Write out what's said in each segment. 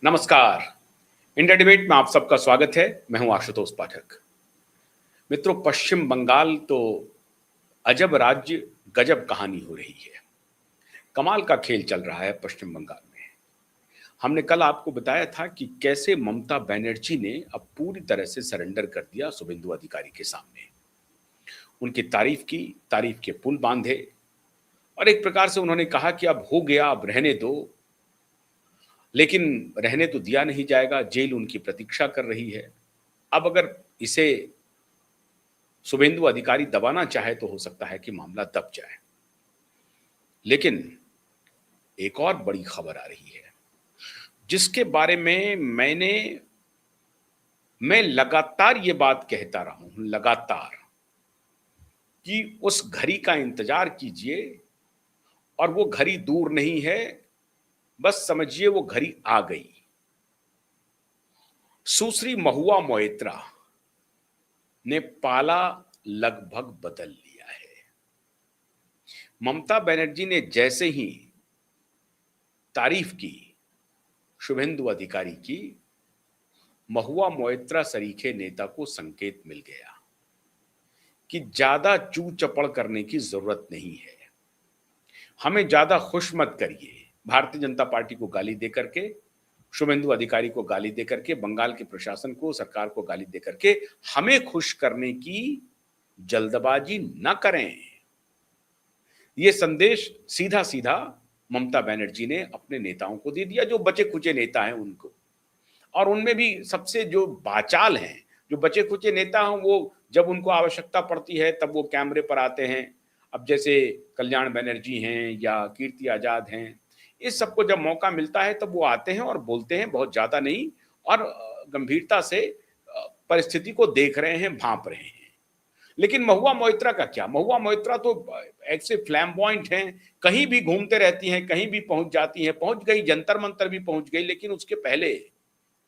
नमस्कार। India debate में आप सबका स्वागत है। मैं हूं आशुतोष पाठक। मित्रों, पश्चिम बंगाल तो अजब राज्य, गजब कहानी हो रही है। कमाल का खेल चल रहा है पश्चिम बंगाल में। हमने कल आपको बताया था कि कैसे ममता बनर्जी ने अब पूरी तरह से सरेंडर कर दिया शुभेंदु अधिकारी के सामने। उनकी तारीफ की, तारीफ के पुल बांधे और एक प्रकार से उन्होंने कहा कि अब हो गया, अब रहने दो। लेकिन रहने तो दिया नहीं जाएगा, जेल उनकी प्रतीक्षा कर रही है। अब अगर इसे शुभेंदु अधिकारी दबाना चाहे तो हो सकता है कि मामला दब जाए। लेकिन एक और बड़ी खबर आ रही है जिसके बारे में मैं लगातार ये बात कहता रहा हूं, लगातार, कि उस घड़ी का इंतजार कीजिए और वो घड़ी दूर नहीं है, बस समझिए वो घड़ी आ गई। सुश्री महुआ मोइत्रा ने पाला लगभग बदल लिया है। ममता बनर्जी ने जैसे ही तारीफ की शुभेंदु अधिकारी की, महुआ मोइत्रा सरीखे नेता को संकेत मिल गया कि ज्यादा चू चपड़ करने की जरूरत नहीं है, हमें ज्यादा खुश मत करिए। भारतीय जनता पार्टी को गाली देकर के, शुभेंदु अधिकारी को गाली देकर के, बंगाल के प्रशासन को, सरकार को गाली देकर के हमें खुश करने की जल्दबाजी न करें। यह संदेश सीधा सीधा ममता बनर्जी ने अपने नेताओं को दे दिया, जो बचे खुचे नेता हैं उनको। और उनमें भी सबसे जो बाचाल हैं, जो बचे खुचे नेता हैं, वो जब उनको आवश्यकता पड़ती है तब वो कैमरे पर आते हैं। अब जैसे कल्याण बनर्जी हैं या कीर्ति आजाद हैं, इस सबको जब मौका मिलता है तब वो आते हैं और बोलते हैं, बहुत ज्यादा नहीं, और गंभीरता से परिस्थिति को देख रहे हैं, भांप रहे हैं। लेकिन महुआ मोइत्रा का क्या? महुआ मोइत्रा तो ऐसे फ्लैम्बॉइंट हैं, कहीं भी घूमते रहती हैं, कहीं भी पहुंच जाती हैं, पहुंच गई, जंतर मंतर भी पहुंच गई, लेकिन उसके पहले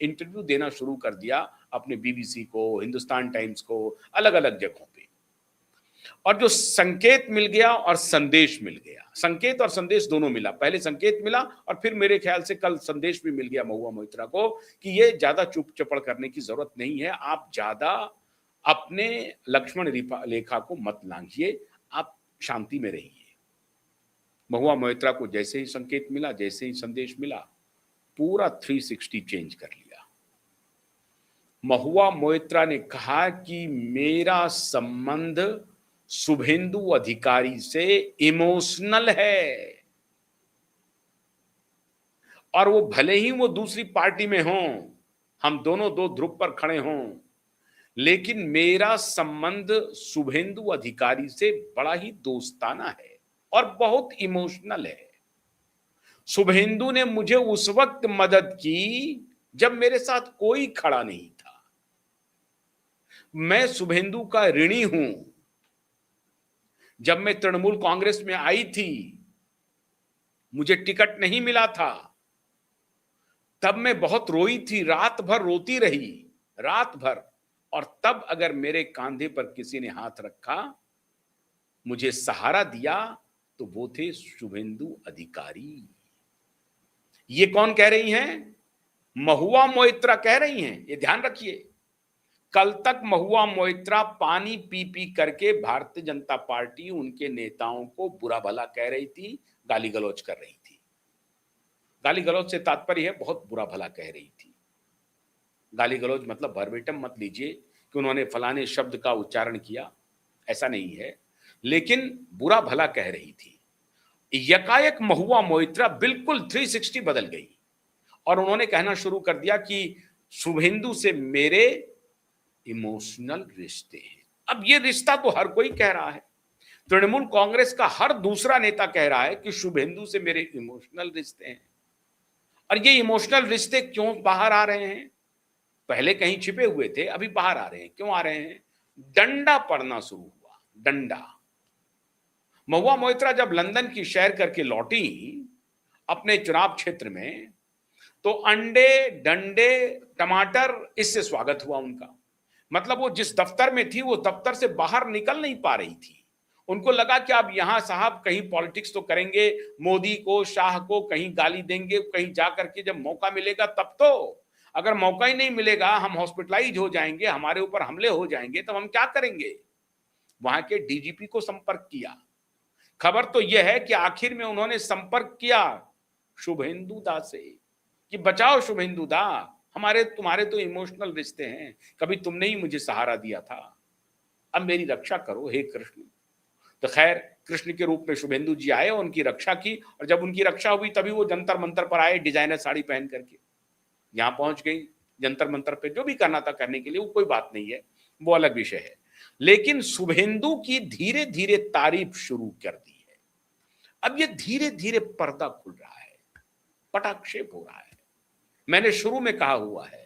इंटरव्यू देना शुरू कर दिया अपने बीबीसी को, हिंदुस्तान टाइम्स को, अलग अलग जगहों पे। और जो संकेत मिल गया और संदेश मिल गया, संकेत और संदेश दोनों मिला। पहले संकेत मिला और फिर मेरे ख्याल से कल संदेश भी मिल गया महुआ मोइत्रा को कि ये ज्यादा चुप चपड़ करने की जरूरत नहीं है, आप ज्यादा अपने लक्ष्मण रेखा को मत लांघिए, आप शांति में रहिए। महुआ मोइत्रा को जैसे ही संकेत मिला, जैसे ही संदेश मिला, पूरा 360 चेंज कर लिया। महुआ मोइत्रा ने कहा कि मेरा संबंध शुभेंदु अधिकारी से इमोशनल है, और वो भले ही वो दूसरी पार्टी में हों, हम दोनों दो ध्रुव पर खड़े हों, लेकिन मेरा संबंध शुभेंदु अधिकारी से बड़ा ही दोस्ताना है और बहुत इमोशनल है। शुभेंदु ने मुझे उस वक्त मदद की जब मेरे साथ कोई खड़ा नहीं था। मैं शुभेंदु का ऋणी हूं। जब मैं तृणमूल कांग्रेस में आई थी, मुझे टिकट नहीं मिला था, तब मैं बहुत रोई थी, रात भर रोती रही, रात भर। और तब अगर मेरे कांधे पर किसी ने हाथ रखा, मुझे सहारा दिया, तो वो थे शुभेंदु अधिकारी। ये कौन कह रही हैं? महुआ मोइत्रा कह रही हैं। ये ध्यान रखिए, कल तक महुआ मोइत्रा पानी पी पी करके भारतीय जनता पार्टी, उनके नेताओं को बुरा भला कह रही थी, गाली गलौज कर रही थी। गाली गलौज से तात्पर्य है बहुत बुरा भला कह रही थी। गाली गलौज मतलब वर्बेटम मत लीजिए कि उन्होंने फलाने शब्द का उच्चारण किया, ऐसा नहीं है, लेकिन बुरा भला कह रही थी। यकायक महुआ मोइत्रा बिल्कुल 360 बदल गई और उन्होंने कहना शुरू कर दिया कि शुभेंदु से मेरे इमोशनल रिश्ते हैं। अब ये रिश्ता तो हर कोई कह रहा है, तृणमूल कांग्रेस का हर दूसरा नेता कह रहा है कि शुभेंदु से मेरे इमोशनल रिश्ते हैं। और ये इमोशनल रिश्ते क्यों बाहर आ रहे हैं? पहले कहीं छिपे हुए थे, अभी बाहर आ रहे हैं। क्यों आ रहे हैं? डंडा पड़ना शुरू हुआ, डंडा। महुआ मोइत्रा जब लंदन की सैर करके लौटी अपने चुनाव क्षेत्र में, तो अंडे, डंडे, टमाटर, इससे स्वागत हुआ उनका। मतलब वो जिस दफ्तर में थी, वो दफ्तर से बाहर निकल नहीं पा रही थी। उनको लगा कि अब यहां साहब कहीं पॉलिटिक्स तो करेंगे, मोदी को, शाह को कहीं गाली देंगे, कहीं जा करके जब मौका मिलेगा तब तो। अगर मौका ही नहीं मिलेगा, हम हॉस्पिटलाइज हो जाएंगे, हमारे ऊपर हमले हो जाएंगे, तब हम क्या करेंगे? वहां के डीजीपी को संपर्क किया। खबर तो यह है कि आखिर में उन्होंने संपर्क किया शुभेंदु दा से कि बचाओ शुभेंदु दा, हमारे तुम्हारे तो इमोशनल रिश्ते हैं, कभी तुमने ही मुझे सहारा दिया था, अब मेरी रक्षा करो हे कृष्ण। तो खैर कृष्ण के रूप में शुभेंदु जी आए, उनकी रक्षा की, और जब उनकी रक्षा हुई तभी वो जंतर मंतर पर आए डिजाइनर साड़ी पहन करके। यहां पहुंच गई जंतर मंतर पे, जो भी करना था करने के लिए, वो कोई बात नहीं है, वो अलग विषय है। लेकिन शुभेंदु की धीरे धीरे तारीफ शुरू कर दी है। अब ये धीरे धीरे पर्दा खुल रहा है, पटाक्षेप हो रहा है। मैंने शुरू में कहा हुआ है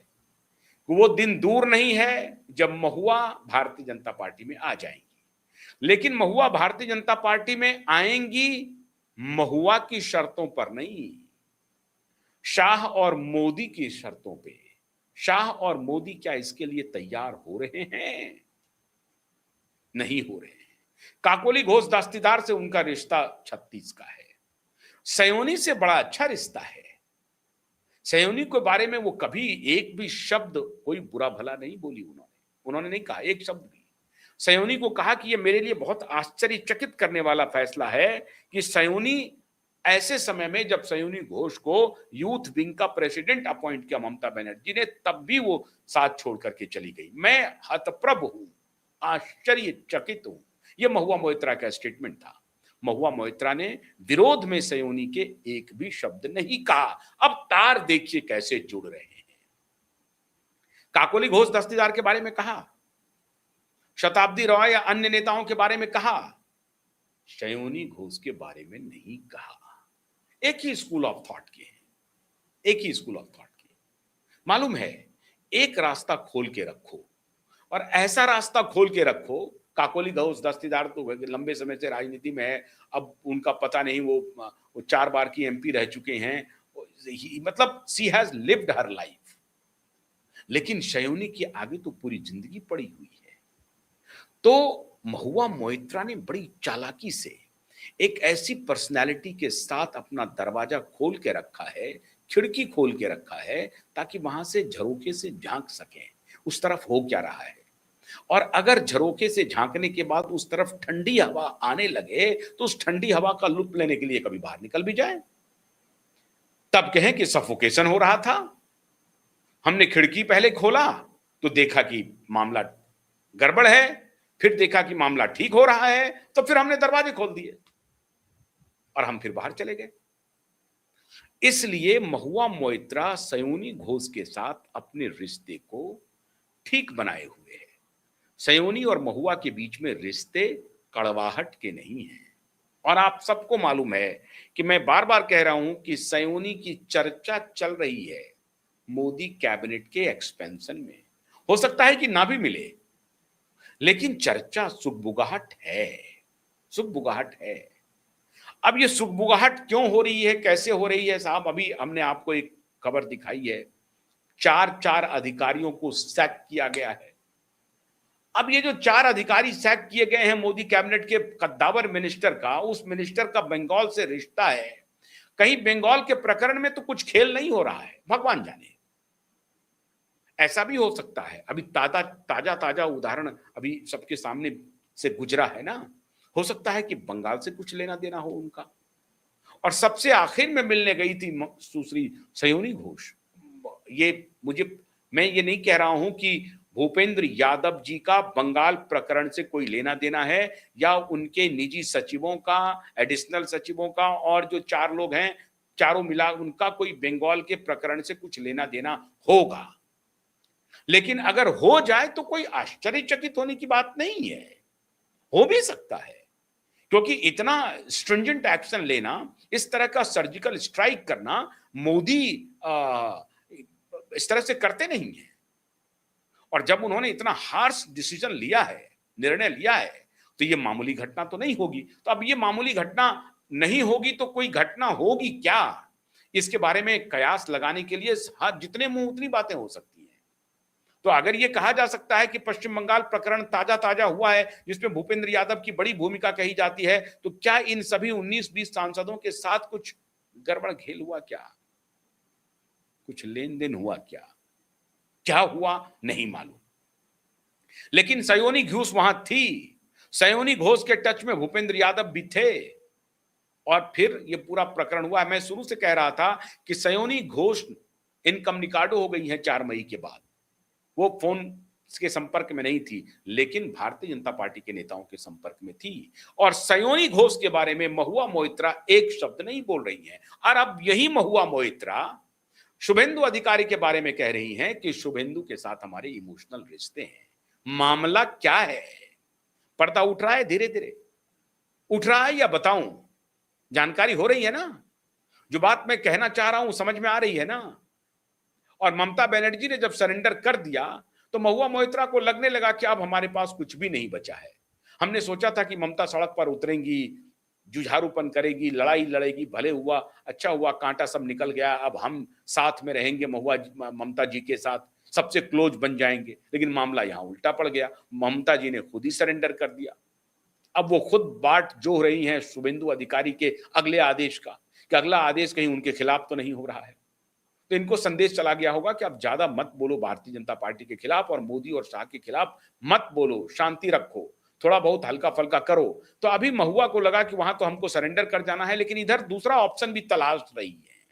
कि वो दिन दूर नहीं है जब महुआ भारतीय जनता पार्टी में आ जाएंगी, लेकिन महुआ भारतीय जनता पार्टी में आएंगी महुआ की शर्तों पर नहीं, शाह और मोदी की शर्तों पे। शाह और मोदी क्या इसके लिए तैयार हो रहे हैं? नहीं हो रहे हैं। काकोली घोष दस्तीदार से उनका रिश्ता 36 का है, सयोनी से बड़ा अच्छा रिश्ता है। सयोनी के बारे में वो कभी एक भी शब्द कोई बुरा भला नहीं बोली, उन्होंने नहीं कहा एक शब्द भी। सयोनी को कहा कि ये मेरे लिए बहुत आश्चर्यचकित करने वाला फैसला है कि सयोनी ऐसे समय में, जब सयोनी घोष को यूथ विंग का प्रेसिडेंट अपॉइंट किया ममता बनर्जी ने, तब भी वो साथ छोड़ करके चली गई। मैं हतप्रभ हूं, आश्चर्यचकित हूं। यह महुआ मोइत्रा का स्टेटमेंट था। महुआ मोइत्रा ने विरोध में सयोनी के एक भी शब्द नहीं कहा। अब तार देखिए कैसे जुड़ रहे हैं। काकोली घोष दस्तीदार के बारे में कहा, शताब्दी रॉय या अन्य नेताओं के बारे में कहा, सयोनी घोष के बारे में नहीं कहा। एक ही स्कूल ऑफ थॉट के हैं, एक ही स्कूल ऑफ थॉट के। मालूम है, एक रास्ता खोल के रखो, और ऐसा रास्ता खोल के रखो। काकोली घोष दस्तीदार तो लंबे समय से राजनीति में है, अब उनका पता नहीं, वो 4 बार की एमपी रह चुके हैं, मतलब she has lived her life. लेकिन सयोनी की आगे तो पूरी जिंदगी पड़ी हुई है। तो महुआ मोइत्रा ने बड़ी चालाकी से एक ऐसी पर्सनालिटी के साथ अपना दरवाजा खोल के रखा है, खिड़की खोल के रखा है, ताकि वहां से झरोखे से झांक सकें उस तरफ हो क्या रहा है। और अगर झरोखे से झांकने के बाद उस तरफ ठंडी हवा आने लगे, तो उस ठंडी हवा का लुत्फ लेने के लिए कभी बाहर निकल भी जाए, तब कहें कि सफोकेशन हो रहा था, हमने खिड़की पहले खोला तो देखा कि मामला गड़बड़ है, फिर देखा कि मामला ठीक हो रहा है, तो फिर हमने दरवाजे खोल दिए और हम फिर बाहर चले गए। इसलिए महुआ मोइत्रा सयोनी घोष के साथ अपने रिश्ते को ठीक बनाए हुए है। सयोनी और महुआ के बीच में रिश्ते कड़वाहट के नहीं हैं। और आप सबको मालूम है कि मैं बार बार कह रहा हूं कि सयोनी की चर्चा चल रही है मोदी कैबिनेट के एक्सपेंशन में। हो सकता है कि ना भी मिले, लेकिन चर्चा सुगबुगाहट है, सुगबुगाहट है। अब ये सुगबुगाहट क्यों हो रही है, कैसे हो रही है साहब? अभी हमने आपको एक खबर दिखाई है, 4 अधिकारियों को सैक किया गया है। अब ये जो 4 अधिकारी सैक किए गए हैं मोदी कैबिनेट के कद्दावर मिनिस्टर का, उस मिनिस्टर का बंगाल से रिश्ता है, कहीं बंगाल के प्रकरण में तो कुछ खेल नहीं हो रहा है, भगवान जाने। ऐसा भी हो सकता है, अभी ताजा उदाहरण अभी सबके सामने से गुजरा है ना, हो सकता है कि बंगाल से कुछ लेना देना हो उनका। और सबसे आखिर में मिलने गई थी सुश्री सयोनी घोष। मैं ये नहीं कह रहा हूं कि भूपेंद्र यादव जी का बंगाल प्रकरण से कोई लेना देना है, या उनके निजी सचिवों का, एडिशनल सचिवों का, और जो 4 लोग हैं चारों मिला, उनका कोई बंगाल के प्रकरण से कुछ लेना देना होगा। लेकिन अगर हो जाए तो कोई आश्चर्यचकित होने की बात नहीं है, हो भी सकता है, क्योंकि इतना स्ट्रिंजेंट एक्शन लेना, इस तरह का सर्जिकल स्ट्राइक करना मोदी इस तरह से करते नहीं है। और जब उन्होंने इतना हार्श डिसीजन लिया है, निर्णय लिया है, तो ये मामूली घटना तो नहीं होगी। तो अब ये मामूली घटना नहीं होगी तो कोई घटना होगी क्या, इसके बारे में कयास लगाने के लिए जितने मुंह उतनी बातें हो सकती हैं। तो अगर ये कहा जा सकता है कि पश्चिम बंगाल प्रकरण ताजा ताजा हुआ है जिसमें भूपेंद्र यादव की बड़ी भूमिका कही जाती है, तो क्या इन सभी 19-20 सांसदों के साथ कुछ गड़बड़ घेल हुआ क्या? कुछ लेन देन हुआ क्या? क्या हुआ नहीं मालूम। लेकिन सयोनी घोष वहां थी। सयोनी घोष के टच में भूपेंद्र यादव भी थे और फिर ये पूरा प्रकरण हुआ। मैं शुरू से कह रहा था कि सयोनी घोष इनकम्युनिकाडो हो गई है 4 मई के बाद। वो फोन के संपर्क में नहीं थी, लेकिन भारतीय जनता पार्टी के नेताओं के संपर्क में थी। और सयोनी घोष के बारे में महुआ मोइत्रा एक शब्द नहीं बोल रही हैं। और अब यही महुआ मोइत्रा शुभेंदु अधिकारी के बारे में कह रही हैं कि शुभेंदु के साथ हमारे इमोशनल रिश्ते हैं। मामला क्या है? पर्दा उठ रहा है, धीरे धीरे उठ रहा है, या बताऊं? जानकारी हो रही है ना? जो बात मैं कहना चाह रहा हूं समझ में आ रही है ना? और ममता बनर्जी ने जब सरेंडर कर दिया तो महुआ मोइत्रा को लगने लगा कि अब हमारे पास कुछ भी नहीं बचा है। हमने सोचा था कि ममता सड़क पर उतरेंगी, जुझारूपन करेगी, लड़ाई लड़ेगी, भले हुआ, अच्छा हुआ, कांटा सब निकल गया। अब हम साथ में रहेंगे, ममता जी के साथ सबसे क्लोज बन जाएंगे। लेकिन मामला यहां उल्टा पड़ गया। ममता जी ने खुद ही सरेंडर कर दिया। अब वो खुद बाट जोह रही हैं शुभेंदु अधिकारी के अगले आदेश का, कि अगला आदेश कहीं उनके खिलाफ तो नहीं हो रहा है। तो इनको संदेश चला गया होगा कि अब ज्यादा मत बोलो भारतीय जनता पार्टी के खिलाफ और मोदी और शाह के खिलाफ मत बोलो, शांति रखो, थोड़ा बहुत हल्का फल्का करो। तो अभी महुआ को लगा कि वहां तो हमको सरेंडर कर जाना है, लेकिन इधर दूसरा ऑप्शन भी तलाश रही है।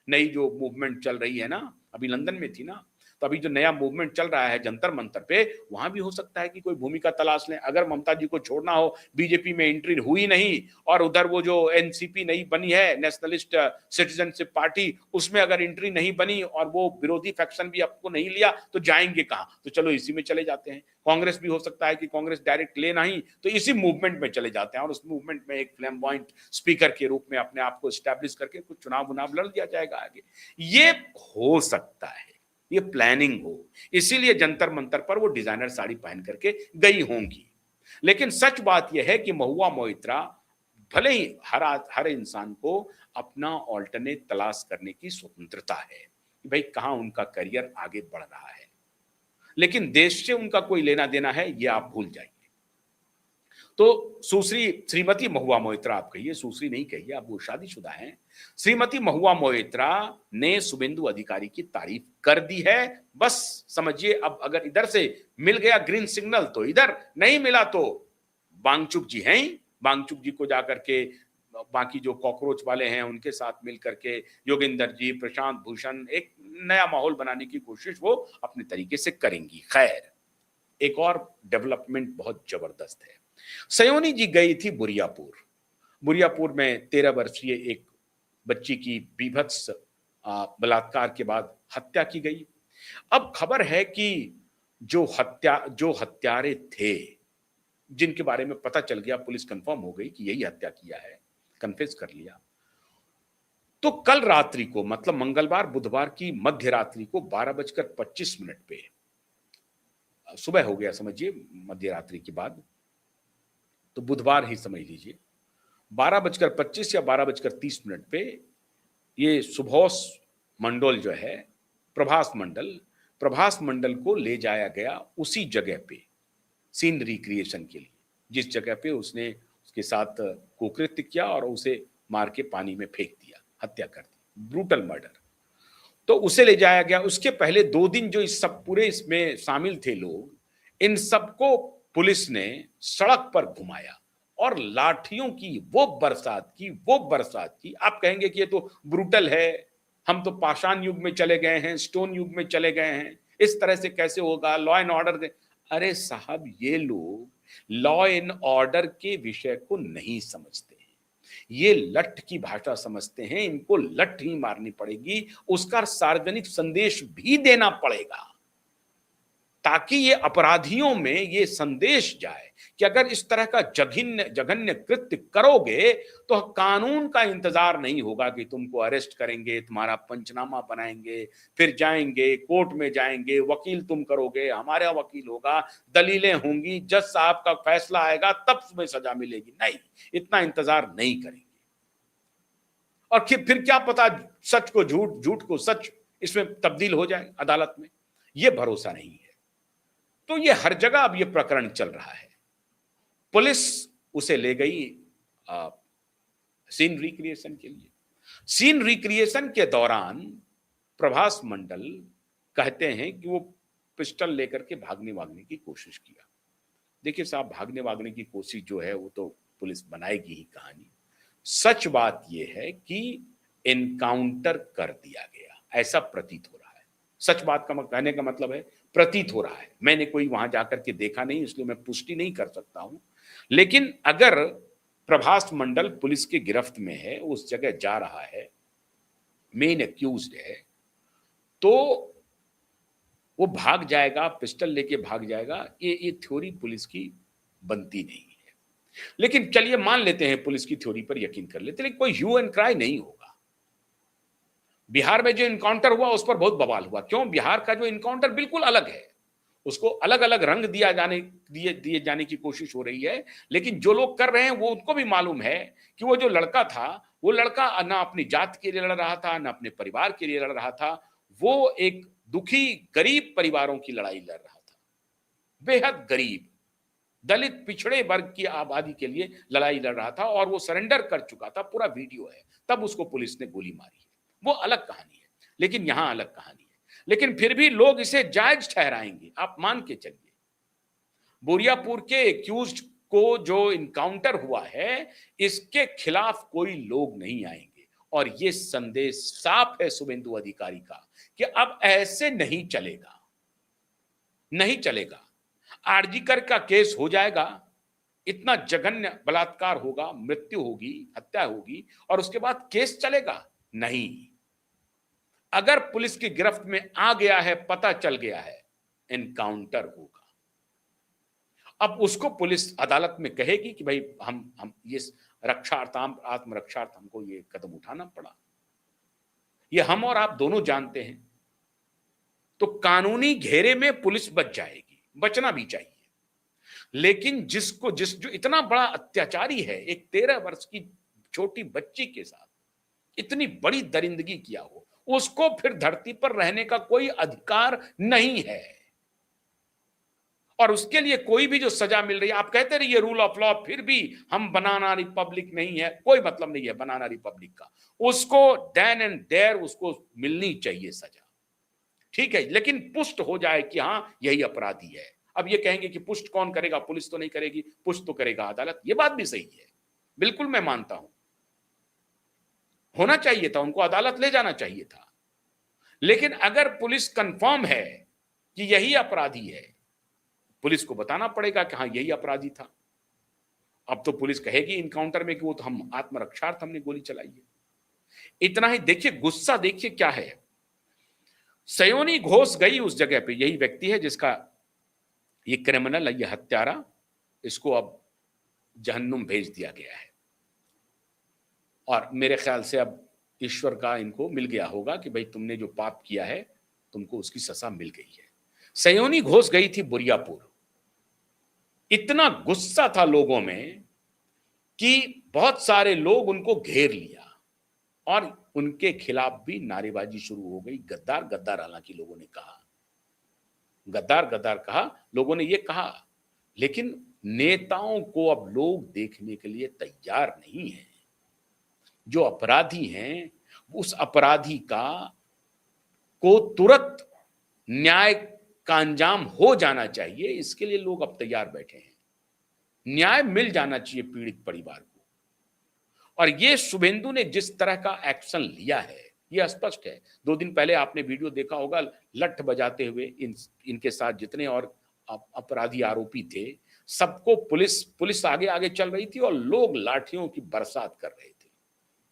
नई जो मूवमेंट चल रही है ना, अभी लंदन में थी ना, तो अभी जो नया मूवमेंट चल रहा है जंतर मंतर पे, वहां भी हो सकता है कि कोई भूमिका तलाश लें। अगर ममता जी को छोड़ना हो, बीजेपी में एंट्री हुई नहीं, और उधर वो जो एनसीपी नई बनी है, नेशनलिस्ट सिटीजनशिप पार्टी, उसमें अगर एंट्री नहीं बनी और वो विरोधी फैक्शन भी आपको नहीं लिया, तो जाएंगे कहां? तो चलो इसी में चले जाते हैं। कांग्रेस भी हो सकता है कि कांग्रेस डायरेक्ट ले नहीं, तो इसी मूवमेंट में चले जाते हैं और उस मूवमेंट में एक फ्लैम्बॉयंट स्पीकर के रूप में अपने आप को स्टैब्लिश करके कुछ चुनाव उनाव लड़ दिया जाएगा आगे। ये हो सकता है, ये प्लानिंग हो, इसीलिए जंतर मंतर पर वो डिजाइनर साड़ी पहन करके गई होंगी। लेकिन सच बात यह है कि महुआ मोइत्रा, भले ही हर इंसान को अपना ऑल्टरनेट तलाश करने की स्वतंत्रता है कि भाई कहां उनका करियर आगे बढ़ रहा है, लेकिन देश से उनका कोई लेना देना है ये आप भूल जाइए। तो सुश्री श्रीमती महुआ मोइत्रा, आप कहिए, सुश्री नहीं कहिए, आप वो शादीशुदा हैं, श्रीमती महुआ मोइत्रा ने शुभेंदु अधिकारी की तारीफ कर दी है। बस समझिए, अब अगर इधर से मिल गया ग्रीन सिग्नल तो इधर, नहीं मिला तो बांगचुक जी हैं, बांगचुक जी को जाकर के बाकी जो कॉकरोच वाले हैं उनके साथ मिल करके योगेंद्र जी, प्रशांत भूषण, एक नया माहौल बनाने की कोशिश वो अपने तरीके से करेंगी। खैर, एक और डेवलपमेंट बहुत जबरदस्त है। सयोनी जी गई थी बुरियापुर। बुरियापुर में 13 वर्षीय एक बच्ची की बीभत्स बलात्कार के बाद हत्या की गई। अब खबर है कि जो हत्यारे थे, जिनके बारे में पता चल गया, पुलिस कंफर्म हो गई कि यही हत्या किया है, कन्फेस कर लिया। तो कल रात्रि को, मतलब मंगलवार बुधवार की मध्य रात्रि को 12:25 पे, सुबह हो गया समझिए मध्य रात्रि के बाद, तो बुधवार ही समझ लीजिए, 12:25 या 12:30 पे ये सुभाष मंडल जो है, प्रभास मंडल को ले जाया गया उसी जगह पे सीन रिक्रिएशन के लिए, जिस जगह पे उसने उसके साथ कुकृत्य किया और उसे मार के पानी में फेंक दिया, हत्या कर दी, ब्रूटल मर्डर। तो उसे ले जाया गया। उसके पहले 2 दिन जो इस सब पूरे इसमें शामिल थे लोग, इन सबको पुलिस ने सड़क पर घुमाया और लाठियों की वो बरसात की। आप कहेंगे कि ये तो ब्रूटल है, हम तो पाषाण युग में चले गए हैं, स्टोन युग में चले गए हैं, इस तरह से कैसे होगा, लॉ एंड ऑर्डर। अरे साहब, ये लोग लॉ एंड ऑर्डर के विषय को नहीं समझते, ये लठ की भाषा समझते हैं। इनको लठ ही मारनी पड़ेगी, उसका सार्वजनिक संदेश भी देना पड़ेगा, ताकि ये अपराधियों में ये संदेश जाए कि अगर इस तरह का जघन्य कृत्य करोगे तो कानून का इंतजार नहीं होगा कि तुमको अरेस्ट करेंगे, तुम्हारा पंचनामा बनाएंगे, फिर जाएंगे कोर्ट में, जाएंगे वकील तुम करोगे, हमारा वकील होगा, दलीलें होंगी, जज साहब का फैसला आएगा, तब तुम्हें सजा मिलेगी। नहीं, इतना इंतजार नहीं करेंगे। और फिर क्या पता सच को झूठ, झूठ को सच इसमें तब्दील हो जाए अदालत में, यह भरोसा नहीं है। तो ये हर जगह अब ये प्रकरण चल रहा है। पुलिस उसे ले गई सीन रिक्रिएशन के लिए। सीन रिक्रिएशन के दौरान प्रभास मंडल कहते हैं कि वो पिस्टल लेकर के भागने वागने की कोशिश किया। देखिए साहब, भागने वागने की कोशिश जो है वो तो पुलिस बनाएगी ही कहानी। सच बात यह है कि एनकाउंटर कर दिया गया, ऐसा प्रतीत हो रहा है। सच बात का कहने का मतलब है प्रतीत हो रहा है। मैंने कोई वहां जाकर के देखा नहीं, इसलिए मैं पुष्टि नहीं कर सकता हूं। लेकिन अगर प्रभास मंडल पुलिस की गिरफ्त में है, उस जगह जा रहा है, मेन एक्यूज्ड है, तो वो भाग जाएगा, पिस्टल लेके भाग जाएगा, ये थ्योरी पुलिस की बनती नहीं है। लेकिन चलिए मान लेते हैं, पुलिस की थ्योरी पर यकीन कर लेते हैं, लेकिन कोई ह्यू एंड क्राई नहीं होगा। बिहार में जो इनकाउंटर हुआ उस पर बहुत बवाल हुआ। क्यों? बिहार का जो इनकाउंटर बिल्कुल अलग है, उसको अलग अलग रंग दिए जाने की कोशिश हो रही है। लेकिन जो लोग कर रहे हैं वो उनको भी मालूम है कि वो जो लड़का था, वो लड़का ना अपनी जात के लिए लड़ रहा था, ना अपने परिवार के लिए लड़ रहा था। वो एक दुखी गरीब परिवारों की लड़ाई लड़ रहा था, बेहद गरीब दलित पिछड़े वर्ग की आबादी के लिए लड़ाई लड़ रहा था, और वो सरेंडर कर चुका था। पूरा वीडियो है, तब उसको पुलिस ने गोली मारी है। वो अलग कहानी है, लेकिन यहां अलग कहानी है। लेकिन फिर भी लोग इसे जायज ठहराएंगे, आप मान के चलिए। बोरियापुर के एक्यूज्ड को जो इनकाउंटर हुआ है, इसके खिलाफ कोई लोग नहीं आएंगे। और ये संदेश साफ है शुभेंदु अधिकारी का कि अब ऐसे नहीं चलेगा, नहीं चलेगा। आरजीकर का केस हो जाएगा, इतना जघन्य बलात्कार होगा, मृत्यु होगी, हत्या होगी, और उसके बाद केस चलेगा नहीं। अगर पुलिस की गिरफ्त में आ गया है, पता चल गया है, एनकाउंटर होगा। अब उसको पुलिस अदालत में कहेगी कि भाई हम ये रक्षार्थ, आत्मरक्षार्थ हमको ये कदम उठाना पड़ा। ये हम और आप दोनों जानते हैं। तो कानूनी घेरे में पुलिस बच जाएगी, बचना भी चाहिए। लेकिन जो इतना बड़ा अत्याचारी है, एक 13 वर्ष की छोटी बच्ची के साथ इतनी बड़ी दरिंदगी किया हो, उसको फिर धरती पर रहने का कोई अधिकार नहीं है। और उसके लिए कोई भी जो सजा मिल रही है, आप कहते रहिए रूल ऑफ लॉ, फिर भी हम बनाना रिपब्लिक नहीं है, कोई मतलब नहीं है बनाना रिपब्लिक का। उसको देन एंड देयर उसको मिलनी चाहिए सजा, ठीक है। लेकिन पुष्ट हो जाए कि हां यही अपराधी है। अब ये कहेंगे कि पुष्ट कौन करेगा? पुलिस तो नहीं करेगी, पुष्ट तो करेगा अदालत। ये बात भी सही है, बिल्कुल मैं मानता हूं, होना चाहिए था, उनको अदालत ले जाना चाहिए था। लेकिन अगर पुलिस कंफर्म है कि यही अपराधी है, पुलिस को बताना पड़ेगा कि हाँ यही अपराधी था। अब तो पुलिस कहेगी इनकाउंटर में कि वो तो हम आत्मरक्षार्थ हमने गोली चलाई है। इतना ही देखिए, गुस्सा देखिए क्या है। सयोनी घोष गई उस जगह पे, यही व्यक्ति है जिसका ये क्रिमिनल है, ये हत्यारा, इसको अब जहन्नुम भेज दिया गया है। और मेरे ख्याल से अब ईश्वर का इनको मिल गया होगा कि भाई तुमने जो पाप किया है, तुमको उसकी सजा मिल गई है। सयोनी घोष गई थी बोरियापुर। इतना गुस्सा था लोगों में कि बहुत सारे लोग उनको घेर लिया और उनके खिलाफ भी नारेबाजी शुरू हो गई। गद्दार गद्दार, हालांकि लोगों ने कहा, गद्दार गद्दार कहा, लोगों ने ये कहा। लेकिन नेताओं को अब लोग देखने के लिए तैयार नहीं है। जो अपराधी हैं, उस अपराधी को तुरंत न्याय का अंजाम हो जाना चाहिए, इसके लिए लोग अब तैयार बैठे हैं। न्याय मिल जाना चाहिए पीड़ित परिवार को। और ये शुभेंदु ने जिस तरह का एक्शन लिया है, ये स्पष्ट है। 2 दिन पहले आपने वीडियो देखा होगा, लठ बजाते हुए इनके साथ जितने और अपराधी आरोपी थे, सबको पुलिस आगे आगे चल रही थी और लोग लाठियों की बरसात कर रहे थे।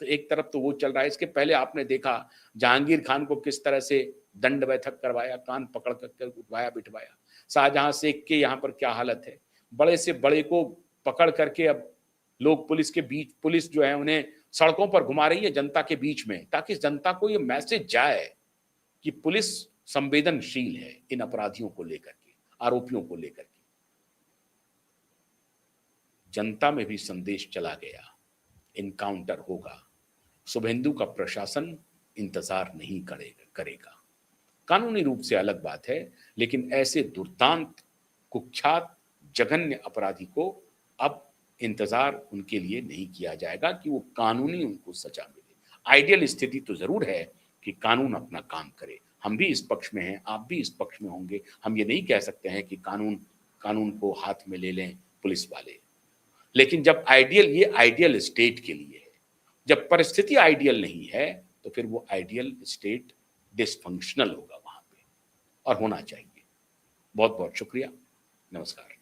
तो एक तरफ तो वो चल रहा है। इसके पहले आपने देखा जहांगीर खान को किस तरह से दंड बैठक करवाया, कान पकड़ कर उठवाया बिठवाया। शाहजहां शेख के यहाँ पर क्या हालत है, बड़े से बड़े को पकड़ करके अब लोग पुलिस जो है उन्हें सड़कों पर घुमा रही है जनता के बीच में, ताकि जनता को ये मैसेज जाए कि पुलिस संवेदनशील है इन अपराधियों को लेकर के, आरोपियों को लेकर के। जनता में भी संदेश चला गया, इनकाउंटर होगा। शुभेंदु का प्रशासन इंतजार नहीं करेगा। कानूनी रूप से अलग बात है, लेकिन ऐसे दुर्दांत कुख्यात जघन्य अपराधी को अब इंतजार उनके लिए नहीं किया जाएगा कि वो कानूनी उनको सजा मिले। आइडियल स्थिति तो जरूर है कि कानून अपना काम करे। हम भी इस पक्ष में हैं, आप भी इस पक्ष में होंगे। हम ये नहीं कह सकते हैं कि कानून कानून को हाथ में ले लें पुलिस वाले। लेकिन जब ये आइडियल स्टेट के लिए है, जब परिस्थिति आइडियल नहीं है तो फिर वो आइडियल स्टेट डिसफंक्शनल होगा वहां पे, और होना चाहिए। बहुत बहुत शुक्रिया। नमस्कार।